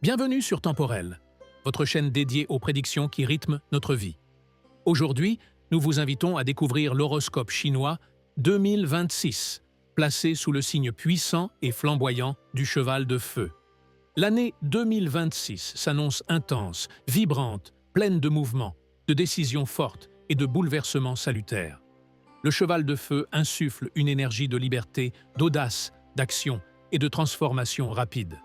Bienvenue sur Temporel, votre chaîne dédiée aux prédictions qui rythment notre vie. Aujourd'hui, nous vous invitons à découvrir l'horoscope chinois 2026, placé sous le signe puissant et flamboyant du cheval de feu. L'année 2026 s'annonce intense, vibrante, pleine de mouvements, de décisions fortes et de bouleversements salutaires. Le cheval de feu insuffle une énergie de liberté, d'audace, d'action et de transformation rapide.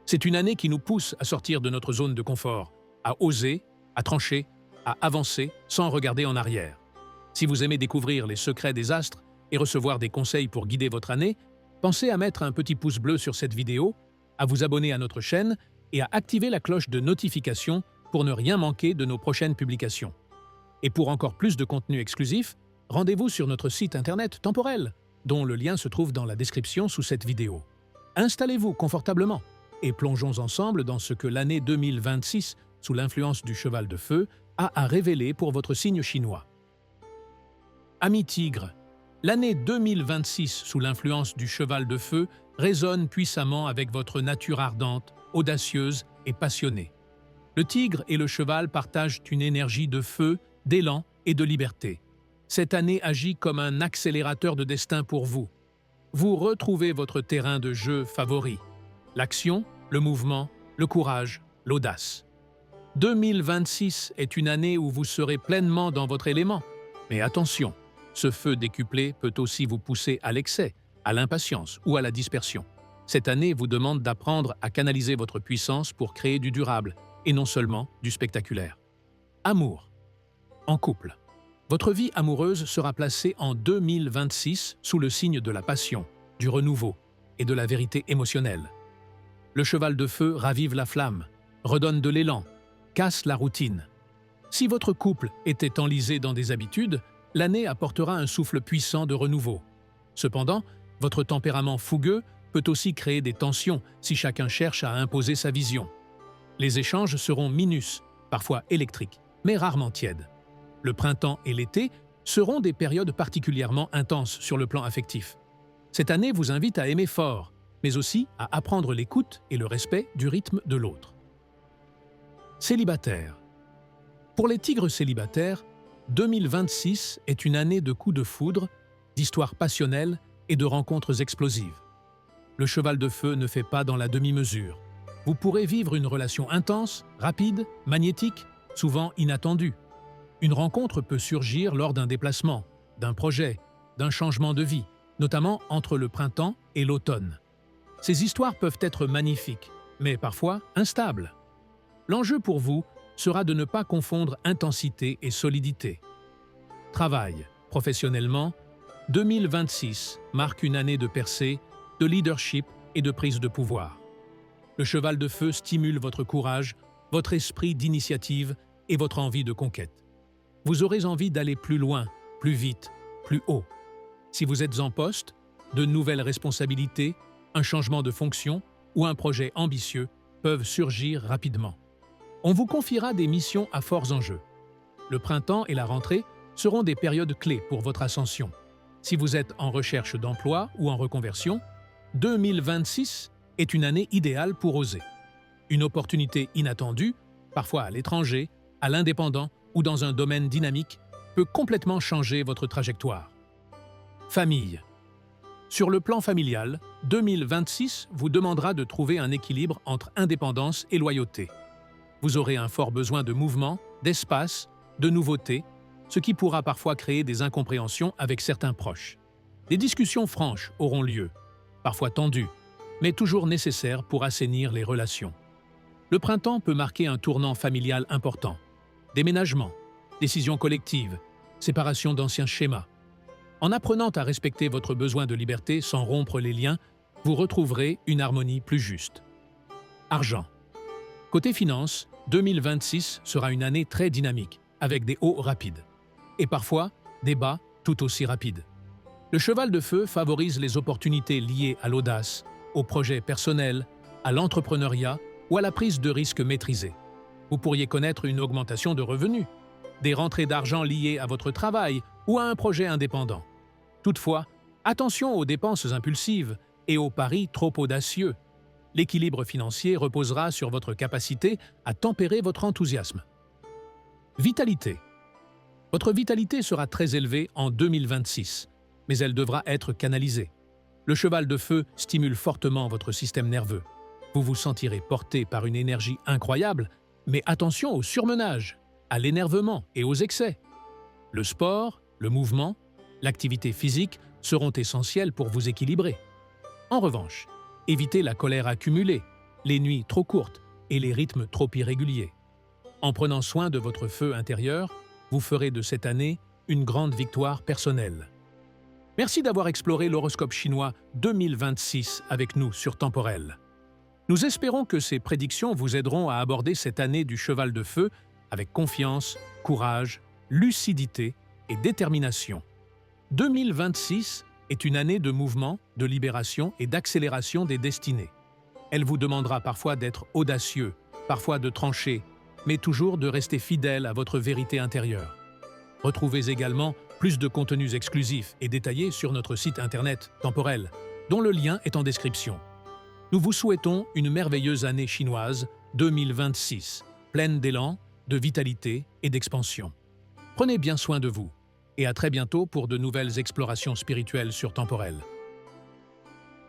C'est une année qui nous pousse à sortir de notre zone de confort, à oser, à trancher, à avancer sans regarder en arrière. Si vous aimez découvrir les secrets des astres et recevoir des conseils pour guider votre année, pensez à mettre un petit pouce bleu sur cette vidéo, à vous abonner à notre chaîne et à activer la cloche de notification pour ne rien manquer de nos prochaines publications. Et pour encore plus de contenu exclusif, rendez-vous sur notre site internet Temporel, dont le lien se trouve dans la description sous cette vidéo. Installez-vous confortablement et plongeons ensemble dans ce que l'année 2026, sous l'influence du cheval de feu, a à révéler pour votre signe chinois. Amis tigres, l'année 2026, sous l'influence du cheval de feu, résonne puissamment avec votre nature ardente, audacieuse et passionnée. Le tigre et le cheval partagent une énergie de feu, d'élan et de liberté. Cette année agit comme un accélérateur de destin pour vous. Vous retrouvez votre terrain de jeu favori. L'action, le mouvement, le courage, l'audace. 2026 est une année où vous serez pleinement dans votre élément. Mais attention, ce feu décuplé peut aussi vous pousser à l'excès, à l'impatience ou à la dispersion. Cette année vous demande d'apprendre à canaliser votre puissance pour créer du durable et non seulement du spectaculaire. Amour. En couple. Votre vie amoureuse sera placée en 2026 sous le signe de la passion, du renouveau et de la vérité émotionnelle. Le cheval de feu ravive la flamme, redonne de l'élan, casse la routine. Si votre couple était enlisé dans des habitudes, l'année apportera un souffle puissant de renouveau. Cependant, votre tempérament fougueux peut aussi créer des tensions si chacun cherche à imposer sa vision. Les échanges seront minus, parfois électriques, mais rarement tièdes. Le printemps et l'été seront des périodes particulièrement intenses sur le plan affectif. Cette année vous invite à aimer fort, mais aussi à apprendre l'écoute et le respect du rythme de l'autre. Célibataire. Pour les tigres célibataires, 2026 est une année de coups de foudre, d'histoires passionnelles et de rencontres explosives. Le cheval de feu ne fait pas dans la demi-mesure. Vous pourrez vivre une relation intense, rapide, magnétique, souvent inattendue. Une rencontre peut surgir lors d'un déplacement, d'un projet, d'un changement de vie, notamment entre le printemps et l'automne. Ces histoires peuvent être magnifiques, mais parfois instables. L'enjeu pour vous sera de ne pas confondre intensité et solidité. Travail. Professionnellement, 2026 marque une année de percée, de leadership et de prise de pouvoir. Le cheval de feu stimule votre courage, votre esprit d'initiative et votre envie de conquête. Vous aurez envie d'aller plus loin, plus vite, plus haut. Si vous êtes en poste, de nouvelles responsabilités, un changement de fonction ou un projet ambitieux peuvent surgir rapidement. On vous confiera des missions à forts enjeux. Le printemps et la rentrée seront des périodes clés pour votre ascension. Si vous êtes en recherche d'emploi ou en reconversion, 2026 est une année idéale pour oser. Une opportunité inattendue, parfois à l'étranger, à l'indépendant ou dans un domaine dynamique, peut complètement changer votre trajectoire. Famille. Sur le plan familial, 2026 vous demandera de trouver un équilibre entre indépendance et loyauté. Vous aurez un fort besoin de mouvement, d'espace, de nouveautés, ce qui pourra parfois créer des incompréhensions avec certains proches. Des discussions franches auront lieu, parfois tendues, mais toujours nécessaires pour assainir les relations. Le printemps peut marquer un tournant familial important. Déménagement, décisions collectives, séparation d'anciens schémas. En apprenant à respecter votre besoin de liberté sans rompre les liens, vous retrouverez une harmonie plus juste. Argent. Côté finance, 2026 sera une année très dynamique, avec des hauts rapides. Et parfois, des bas tout aussi rapides. Le cheval de feu favorise les opportunités liées à l'audace, aux projets personnels, à l'entrepreneuriat ou à la prise de risques maîtrisée. Vous pourriez connaître une augmentation de revenus, des rentrées d'argent liées à votre travail ou à un projet indépendant. Toutefois, attention aux dépenses impulsives et aux paris trop audacieux. L'équilibre financier reposera sur votre capacité à tempérer votre enthousiasme. Vitalité. Votre vitalité sera très élevée en 2026, mais elle devra être canalisée. Le cheval de feu stimule fortement votre système nerveux. Vous vous sentirez porté par une énergie incroyable, mais attention au surmenage, à l'énervement et aux excès. Le sport, le mouvement, l'activité physique seront essentiels pour vous équilibrer. En revanche, évitez la colère accumulée, les nuits trop courtes et les rythmes trop irréguliers. En prenant soin de votre feu intérieur, vous ferez de cette année une grande victoire personnelle. Merci d'avoir exploré l'horoscope chinois 2026 avec nous sur Temporel. Nous espérons que ces prédictions vous aideront à aborder cette année du cheval de feu avec confiance, courage, lucidité et détermination. 2026 est une année de mouvement, de libération et d'accélération des destinées. Elle vous demandera parfois d'être audacieux, parfois de trancher, mais toujours de rester fidèle à votre vérité intérieure. Retrouvez également plus de contenus exclusifs et détaillés sur notre site internet Temporel, dont le lien est en description. Nous vous souhaitons une merveilleuse année chinoise 2026, pleine d'élan, de vitalité et d'expansion. Prenez bien soin de vous et à très bientôt pour de nouvelles explorations spirituelles sur Temporel.